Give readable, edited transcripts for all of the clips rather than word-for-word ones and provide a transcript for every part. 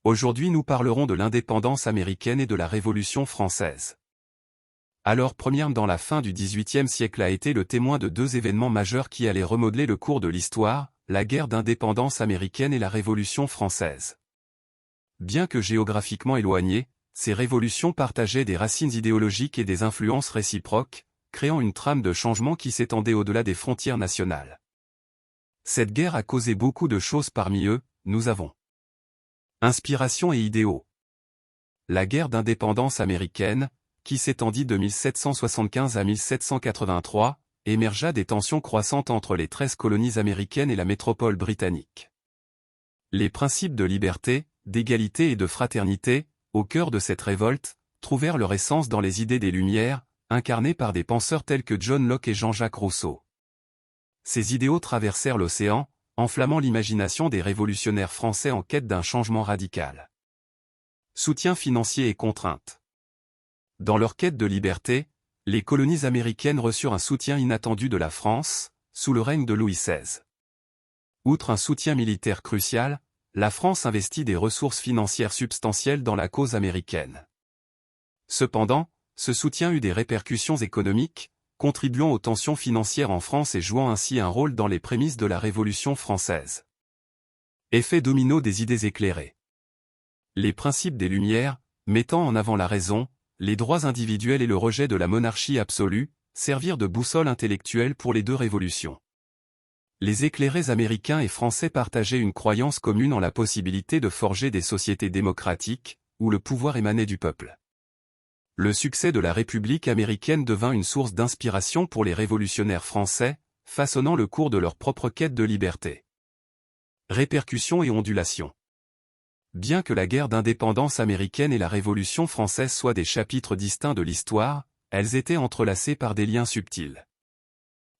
Aujourd'hui nous parlerons de l'indépendance américaine et de la Révolution française. Alors première dans la fin du XVIIIe siècle a été le témoin de deux événements majeurs qui allaient remodeler le cours de l'histoire, la guerre d'indépendance américaine et la Révolution française. Bien que géographiquement éloignées, ces révolutions partageaient des racines idéologiques et des influences réciproques, créant une trame de changement qui s'étendait au-delà des frontières nationales. Cette guerre a causé beaucoup de choses, parmi eux, nous avons inspiration et idéaux. La guerre d'indépendance américaine, qui s'étendit de 1775 à 1783, émergea des tensions croissantes entre les 13 colonies américaines et la métropole britannique. Les principes de liberté, d'égalité et de fraternité, au cœur de cette révolte, trouvèrent leur essence dans les idées des Lumières, incarnées par des penseurs tels que John Locke et Jean-Jacques Rousseau. Ces idéaux traversèrent l'océan, enflammant l'imagination des révolutionnaires français en quête d'un changement radical. Soutien financier et contraintes. Dans leur quête de liberté, les colonies américaines reçurent un soutien inattendu de la France, sous le règne de Louis XVI. Outre un soutien militaire crucial, la France investit des ressources financières substantielles dans la cause américaine. Cependant, ce soutien eut des répercussions économiques, contribuant aux tensions financières en France et jouant ainsi un rôle dans les prémices de la Révolution française. Effet domino des idées éclairées. Les principes des Lumières, mettant en avant la raison, les droits individuels et le rejet de la monarchie absolue, servirent de boussole intellectuelle pour les deux révolutions. Les éclairés américains et français partageaient une croyance commune en la possibilité de forger des sociétés démocratiques, où le pouvoir émanait du peuple. Le succès de la République américaine devint une source d'inspiration pour les révolutionnaires français, façonnant le cours de leur propre quête de liberté. Répercussions et ondulations. Bien que la guerre d'indépendance américaine et la Révolution française soient des chapitres distincts de l'histoire, elles étaient entrelacées par des liens subtils.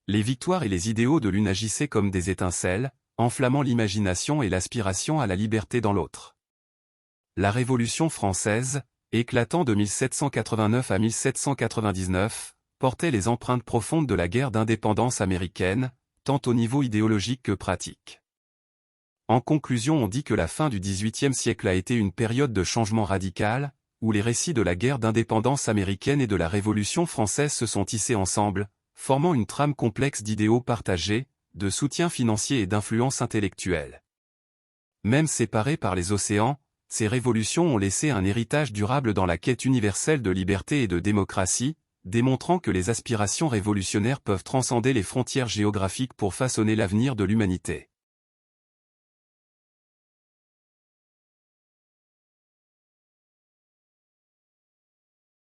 Les victoires et les idéaux de l'une agissaient comme des étincelles, enflammant l'imagination et l'aspiration à la liberté dans l'autre. La Révolution française, éclatant de 1789 à 1799, portait les empreintes profondes de la guerre d'indépendance américaine, tant au niveau idéologique que pratique. En conclusion, on dit que la fin du XVIIIe siècle a été une période de changement radical, où les récits de la guerre d'indépendance américaine et de la Révolution française se sont tissés ensemble, formant une trame complexe d'idéaux partagés, de soutien financier et d'influence intellectuelle. Même séparées par les océans, ces révolutions ont laissé un héritage durable dans la quête universelle de liberté et de démocratie, démontrant que les aspirations révolutionnaires peuvent transcender les frontières géographiques pour façonner l'avenir de l'humanité.